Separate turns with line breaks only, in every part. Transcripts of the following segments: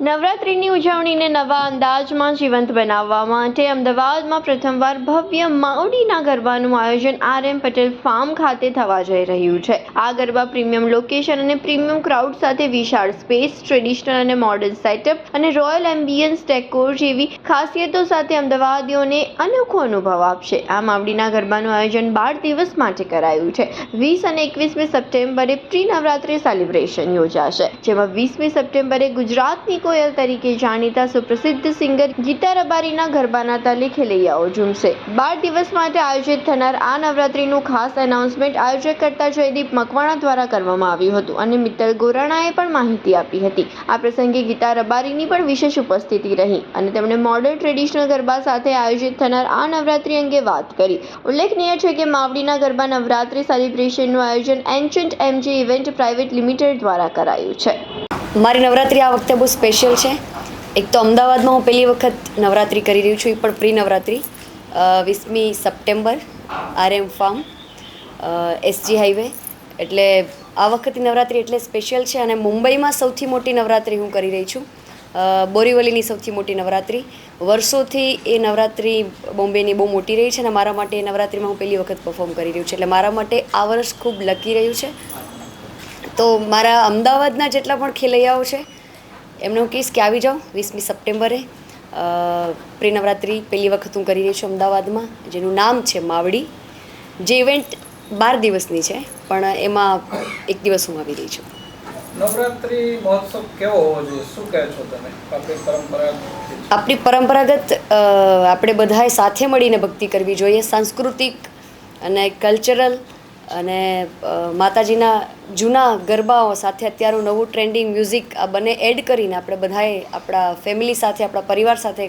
નવરાત્રિની ઉજવણીને નવા અંદાજમાં જીવંત બનાવવા માટે અમદાવાદમાં પ્રથમવાર ભવ્ય માવડીના ગરબાનું આયોજન RM પટેલ ફાર્મ ખાતે થવા જઈ રહ્યું છે. આ ગરબા પ્રીમિયમ લોકેશન અને પ્રીમિયમ ક્રાઉડ સાથે વિશાળ સ્પેસ, ટ્રેડિશનલ અને મોડર્ન સેટઅપ અને રોયલ એમ્બિયન્સ ડેકોર જેવી ખાસિયતો સાથે અમદાવાદીઓને અનોખો અનુભવ આપશે. આ માવડીના ગરબાનું આયોજન 12 દિવસ માટે કરાયું છે. 20 અને 21મી સપ્ટેમ્બરે પ્રી નવરાત્રી સેલિબ્રેશન યોજાશે, જેમાં 20મી સપ્ટેમ્બરે ગુજરાતની કોયલ તરીકે જાણીતા સુપ્રસિદ્ધ સિંગર ગીતા રબારીના ગરબાના તાલે ખેલૈયાઓ ઝૂમશે. 12 દિવસ માટે આયોજિત થનાર આ નવરાત્રીનું ખાસ એનાઉન્સમેન્ટ આયોજક કરતા જયદીપ મકવાણા દ્વારા કરવામાં આવ્યું હતું અને મિત્તલ ગોરાણાએ પણ માહિતી આપી હતી. આ પ્રસંગે ગીતા રબારીની પણ વિશેષ ઉપસ્થિતિ રહી અને તેમણે મોડર્ન ટ્રેડિશનલ ગરબા સાથે આયોજિત થનાર આ નવરાત્રી અંગે વાત કરી. ઉલ્લેખનીય છે કે માવડીના ગરબા નવરાત્રી સેલિબ્રેશનનું આયોજન એન્ચન્ટ MJ ઇવેન્ટ પ્રાઇવેટ લિમિટેડ દ્વારા કરાયું છે.
મારી નવરાત્રી આ વખતે બહુ સ્પેશિયલ છે. એક તો અમદાવાદમાં હું પહેલી વખત નવરાત્રી કરી રહી છું, એ પણ પ્રી નવરાત્રી. 20મી September RM farm, SG highway. એટલે આ વખતની નવરાત્રી એટલે સ્પેશિયલ છે અને મુંબઈમાં સૌથી મોટી નવરાત્રી હું કરી રહી છું. બોરીવલીની સૌથી મોટી નવરાત્રી. વર્ષોથી એ નવરાત્રી બોમ્બેની બહુ મોટી રહી છે અને મારા માટે એ નવરાત્રીમાં હું પહેલી વખત પરફોર્મ કરી રહ્યું છું. એટલે મારા માટે આ વર્ષ ખૂબ લકી રહ્યું છે. તો મારા અમદાવાદના જેટલા પણ ખેલૈયાઓ છે એમને હું કહીશ કે આવી જાઓ 20મી સપ્ટેમ્બરે. પ્રી નવરાત્રી પહેલી વખત હું કરી રહી છું અમદાવાદમાં, જેનું નામ છે માવડી. જે ઇવેન્ટ 12 દિવસની છે, પણ એમાં એક દિવસ હું આવી રહી છું.
નવરાત્રી મહોત્સવ કેવો હોવો જોઈએ, શું કહે છો તમે?
આપણી પરંપરાગત આપણે બધાએ સાથે મળીને ભક્તિ કરવી જોઈએ. સાંસ્કૃતિક અને કલ્ચરલ અને માતાજીના જૂના ગરબાઓ સાથે અત્યારનું નવું ટ્રેન્ડિંગ મ્યુઝિક આ બંને એડ કરીને આપણે બધાએ આપણા ફેમિલી સાથે, આપણા પરિવાર સાથે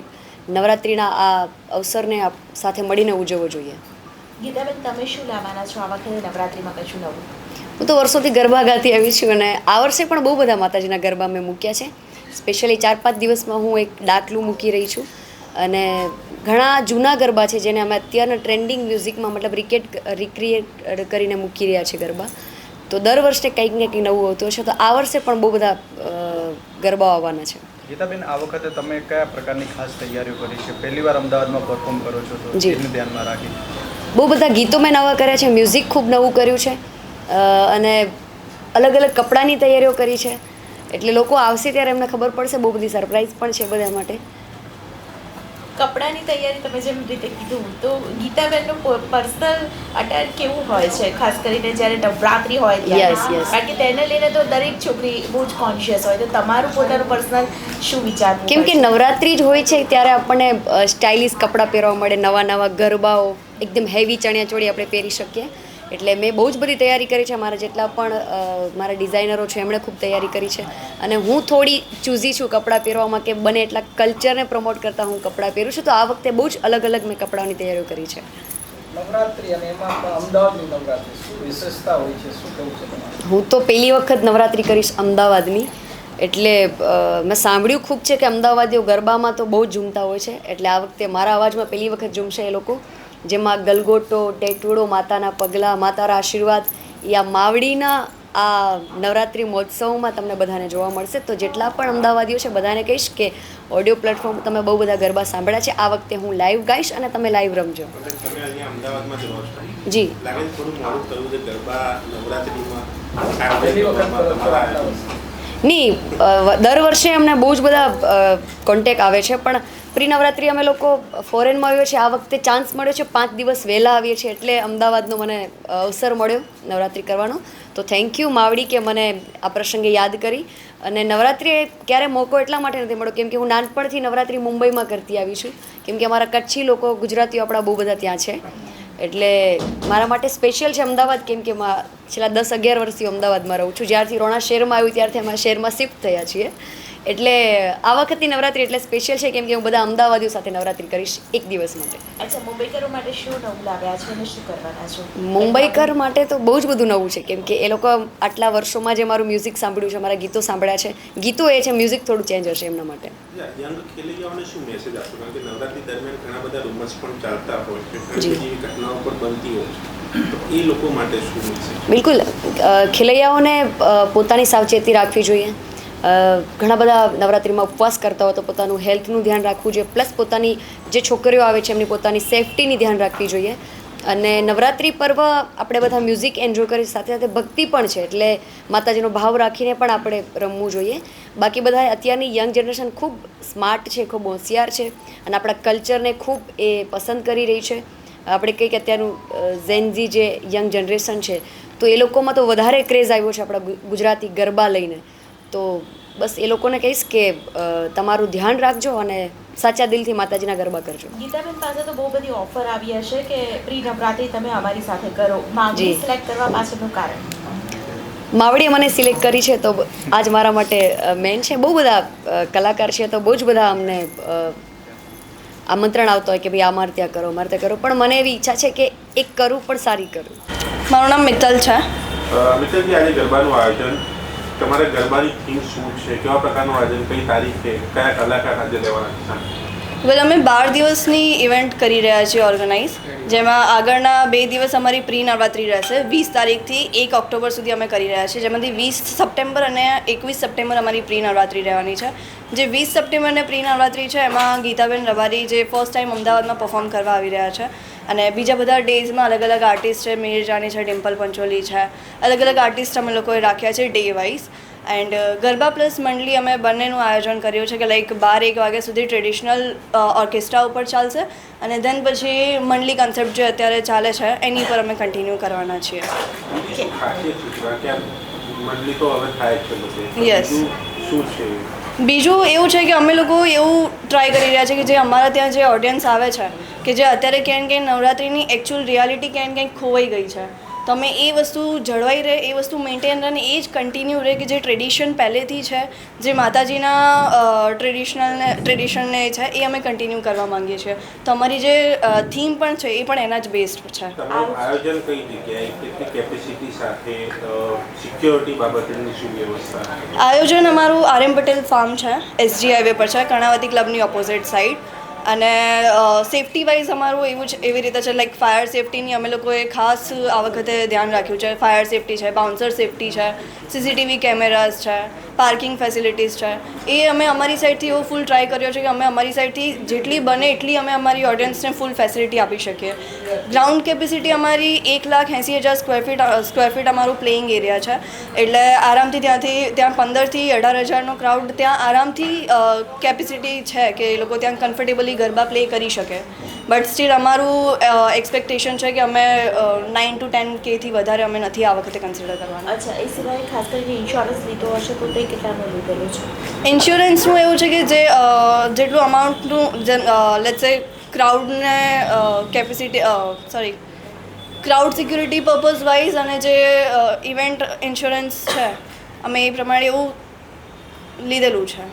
નવરાત્રિના આ અવસરને સાથે મળીને ઉજવવો જોઈએ.
ગીતાબેન, તમે શું લાવવાના છો આ વખતે નવરાત્રિમાં? કશું નવું?
હું તો વર્ષોથી ગરબા ગાતી આવી છું અને આ વર્ષે પણ બહુ બધા માતાજીના ગરબા મેં મૂક્યા છે. સ્પેશિયલી 4-5 દિવસમાં હું એક ડાકલું મૂકી રહી છું અને ઘણા જૂના ગરબા છે જેને અમે અત્યારના ટ્રેન્ડિંગ મ્યુઝિકમાં મતલબ રિક્રિએટ કરીને મૂકી રહ્યા છે ગરબા. તો દર વર્ષે કંઈક ને કંઈક નવું હોતું હશે. તો આ વર્ષે પણ બહુ બધા ગરબાઓ આવવાના છે.
ગીતાબેન, આ વખતે તમે કયા પ્રકારની ખાસ તૈયારીઓ કરી છે? પહેલીવાર અમદાવાદમાં પરફોર્મ કરો છો તો એને ધ્યાનમાં રાખી
બહુ બધા ગીતો મેં નવા કર્યા છે, મ્યુઝિક ખૂબ નવું કર્યું છે અને અલગ અલગ કપડાની તૈયારીઓ કરી છે. એટલે લોકો આવશે ત્યારે એમને ખબર પડશે. બહુ બધી સરપ્રાઈઝ પણ છે બધા માટે.
કપડાની તૈયારી તમે જેમ રીતે કીધું, તો ગીતાબેનનું પર્સનલ અટેર કેવું હોય છે, ખાસ કરીને જ્યારે નવરાત્રી હોય ત્યારે? કારણ કે તેને લઈને તો દરેક છોકરી બહુ જ કોન્શિયસ હોય. તો તમારું પોતાનું પર્સનલ શું વિચાર?
કેમ કે નવરાત્રી જ હોય છે ત્યારે આપણને સ્ટાઇલિશ કપડાં પહેરવા મળે, નવા નવા ગરબાઓ, એકદમ હેવી ચણિયાચોળી આપણે પહેરી શકીએ. એટલે મેં બહુ જ બધી તૈયારી કરી છે. મારા જેટલા પણ મારા ડિઝાઇનરો છે એમણે ખૂબ તૈયારી કરી છે અને હું થોડી ચૂઝી છું કપડાં પહેરવામાં કે બને એટલા કલ્ચરને પ્રમોટ કરતાં હું કપડાં પહેરું છું. તો આ વખતે બહુ જ અલગ અલગ મેં કપડાંની તૈયારીઓ કરી છે.
નવરાત્રી અને એમાં પણ અમદાવાદની નવરાત્રી શું વિશેષતા હોય છે, શું કહેવું છે તમારું?
હું તો પહેલી વખત નવરાત્રી કરીશ અમદાવાદની. એટલે મેં સાંભળ્યું ખૂબ છે કે અમદાવાદીઓ ગરબામાં તો બહુ જ ઝૂમતા હોય છે. એટલે આ વખતે મારા અવાજમાં પહેલી વખત ઝૂમશે એ લોકો, જેમાં ગલગોટો, ટેટુડો, માતાના પગલાં, માતાના આશીર્વાદ એ આ માવડીના આ નવરાત્રિ મહોત્સવમાં તમને બધાને જોવા મળશે. તો જેટલા પણ અમદાવાદીઓ છે બધાને કહીશ કે ઓડિયો પ્લેટફોર્મ તમે બહુ બધા ગરબા સાંભળ્યા છે. આ વખતે હું લાઈવ ગાઈશ અને તમે લાઈવ રમજો. જી. નહીં, દર વર્ષે અમને બહુ જ બધા કોન્ટેક આવે છે, પણ પ્રી નવરાત્રી અમે લોકો ફોરેનમાં આવ્યો છે. આ વખતે ચાન્સ મળ્યો છે, 5 દિવસ વહેલા આવીએ છીએ એટલે અમદાવાદનો મને અવસર મળ્યો નવરાત્રી કરવાનો. તો થેન્ક યુ માવડી કે મને આ પ્રસંગે યાદ કરી. અને નવરાત્રી ક્યારે મોકો એટલા માટે નથી મળ્યો કેમ કે હું નાનપણથી નવરાત્રી મુંબઈમાં કરતી આવી છું. કેમ કે અમારા કચ્છી લોકો, ગુજરાતીઓ આપણા બહુ બધા ત્યાં છે. એટલે મારા માટે સ્પેશિયલ છે અમદાવાદ, કેમ કે છેલ્લા 10-11 વર્ષથી અમદાવાદમાં રહું છું. જ્યારથી રોણા શહેરમાં આવ્યું ત્યારથી અમે શહેરમાં શિફ્ટ થયા છીએ. એટલે આ વખતની નવરાત્રી એટલે સ્પેશિયલ છે કેમ કે હું બધા અમદાવાદીઓ સાથે નવરાત્રી કરીશ એક દિવસ માટે.
અચ્છા, મુંબઈકરો માટે શું નવું લાવ્યા છો અને શું કરવાના છો?
મુંબઈકર માટે તો બહુ જ બધું નવું છે કેમ કે એ લોકો આટલા વર્ષોમાં જે મારું મ્યુઝિક સાંભળ્યું છે, મારા ગીતો સાંભળ્યા છે. ગીતો એ છે, મ્યુઝિક થોડું ચેન્જ હશે એમના માટે.
યંગ ખેલૈયાઓને શું મેસેજ આપશો? કારણ કે નવરાત્રી દરમિયાન ઘણા બધા રૂમર્સ પણ ચાલતા હોય છે, ઘણી બધી ઘટનાઓ પણ બનતી હોય છે, તો એ લોકો માટે શું મેસેજ?
બિલકુલ, ખેલૈયાઓને પોતાની સાવચેતી રાખવી જોઈએ. ઘણા બધા નવરાત્રિમાં ઉપવાસ કરતા હોય તો પોતાનું હેલ્થનું ધ્યાન રાખવું જોઈએ, પ્લસ પોતાની જે છોકરીઓ આવે છે એમની પોતાની સેફટીની ધ્યાન રાખવી જોઈએ. અને નવરાત્રિ પર્વ આપણે બધા મ્યુઝિક એન્જોય કરી સાથે સાથે ભક્તિ પણ છે, એટલે માતાજીનો ભાવ રાખીને પણ આપણે રમવું જોઈએ. બાકી બધા અત્યારની યંગ જનરેશન ખૂબ સ્માર્ટ છે, ખૂબ હોશિયાર છે અને આપણા કલ્ચરને ખૂબ એ પસંદ કરી રહી છે. આપણે કહીએ કે અત્યારનું ઝેનઝી જે યંગ જનરેશન છે તો એ લોકોમાં તો વધારે ક્રેઝ આવ્યો છે આપણા ગુજરાતી ગરબા લઈને. તો બસ એ લોકોને કહીશ કે તમારું ધ્યાન રાખજો અને સાચા દિલથી માતાજીના ગરબા કરજો.
ગીતાબેન પાસે તો બહુ બધી ઓફર આવી હશે કે પ્રી નવરાત્રી તમે અમારી સાથે કરો. માગણી સિલેક્ટ કરવા પાછળનું કારણ?
માવડીએ મને સિલેક્ટ કરી છે તો આજ મારા માટે મેન છે. બહુ બધા કલાકાર છે તો બહુ જ બધા અમને આમંત્રણ આવતો હોય કે ભાઈ અમારે ત્યાં કરો, અમારે ત્યાં કરો, પણ મને એવી ઈચ્છા છે કે એક કરું પણ સારી કરું.
મારું નામ મિત્તલ છે.
મિત્તલજી, આજે ગરબાનું આયોજન, તમારા ગરબાની થીમ શું છે, કેવા પ્રકારનું આયોજન, કઈ તારીખે, કયા કલાકાર આજે લેવાના છે?
વેલ, અમે 12 દિવસની ઇવેન્ટ કરી રહ્યા છીએ ઓર્ગેનાઇઝ, જેમાં આગળના 2 દિવસ અમારી પ્રી નવરાત્રી રહેશે. 20 તારીખથી 1 ઓક્ટોબર સુધી અમે કરી રહ્યા છીએ, જેમાંથી 20 સપ્ટેમ્બર અને 21 સપ્ટેમ્બર અમારી પ્રી નવરાત્રી રહેવાની છે. જે 20 સપ્ટેમ્બરને પ્રી નવરાત્રી છે એમાં ગીતાબેન રબારી જે ફર્સ્ટ ટાઈમ અમદાવાદમાં પરફોર્મ કરવા આવી રહ્યા છે, અને બીજા બધા ડેઝમાં અલગ અલગ આર્ટિસ્ટ છે, મિહિર જાની છે, ડિમ્પલ પંચોલી છે, અલગ અલગ આર્ટિસ્ટ અમે લોકોએ રાખ્યા છે day wise. And garba plus મંડળી અમે બંનેનું આયોજન કર્યું છે કે લાઈક 12-1 વાગ્યા સુધી ટ્રેડિશનલ ઓર્કેસ્ટ્રા ઉપર ચાલશે અને દેન પછી મંડળી કન્સેપ્ટ જે અત્યારે ચાલે છે એની પર અમે કન્ટિન્યુ કરવાના છીએ. યસ. બીજું એવું છે કે અમે લોકો એવું ટ્રાય કરી રહ્યા છીએ કે જે અમારા ત્યાં જે ઓડિયન્સ આવે છે કે જે અત્યારે ક્યાંય ક્યાંય નવરાત્રિની એકચ્યુઅલ રિયાલિટી ક્યાંય ક્યાંય ખોવાઈ ગઈ છે, તો અમે એ વસ્તુ જળવાઈ રહે, એ વસ્તુ મેન્ટેન રહે અને એ જ કન્ટિન્યુ રહે કે જે ટ્રેડિશન પહેલેથી છે, જે માતાજીના ટ્રેડિશનને છે એ અમે કન્ટિન્યુ કરવા માંગીએ છીએ. તો અમારી જે થીમ પણ છે એ પણ એના જ બેસ્ડ છે.
તમારું આયોજન કઈ જગ્યાએ, કેટલી કેપેસિટી સાથે, સિક્યોરિટી બાબતેની શું વ્યવસ્થા?
આયોજન અમારું RM પટેલ ફાર્મ છે, SG હાઈવે પર છે, કર્ણાવતી ક્લબની ઓપોઝિટ સાઈડ. અને સેફટી વાઇઝ અમારું એવું છે, એવી રીતે છે લાઈક ફાયર સેફટીની અમે લોકોએ ખાસ આ વખતે ધ્યાન રાખ્યું છે. ફાયર સેફટી છે, બાઉન્સર સેફટી છે, CCTV કેમેરાઝ છે, પાર્કિંગ ફેસિલિટીઝ છે, એ અમે અમારી સાઈડથી એવો ફૂલ ટ્રાય કર્યો છે કે અમે અમારી સાઈડથી જેટલી બને એટલી અમે અમારી ઓડિયન્સને ફૂલ ફેસિલિટી આપી શકીએ. ગ્રાઉન્ડ કેપેસિટી અમારી 1,80,000 સ્ક્વેર ફીટ અમારું પ્લેઇંગ એરિયા છે, એટલે આરામથી ત્યાં 15,000 થી 18,000નો ક્રાઉડ ત્યાં આરામથી કેપેસિટી છે કે એ લોકો ત્યાં કમ્ફર્ટેબલી ગરબા પ્લે કરી શકે. બટ સ્ટીલ અમારું એક્સપેક્ટેશન છે કે અમે 9 to 10K થી વધારે અમે નથી આ વખતે કન્સિડર કરવાના.
અચ્છા, એ સિવાય ખાસ કરીને ઇન્સ્યોરન્સ લીધો હશે તો તે કેટલાનો લીધેલો છે?
ઇન્સ્યોરન્સનું એવું છે કે જે જેટલું અમાઉન્ટનું લેટ્સ સે ક્રાઉડને ક્રાઉડ સિક્યુરિટી પર્પઝ વાઇઝ અને જે ઇવેન્ટ ઇન્સ્યોરન્સ છે અમે એ પ્રમાણે એવું લીધેલું છે.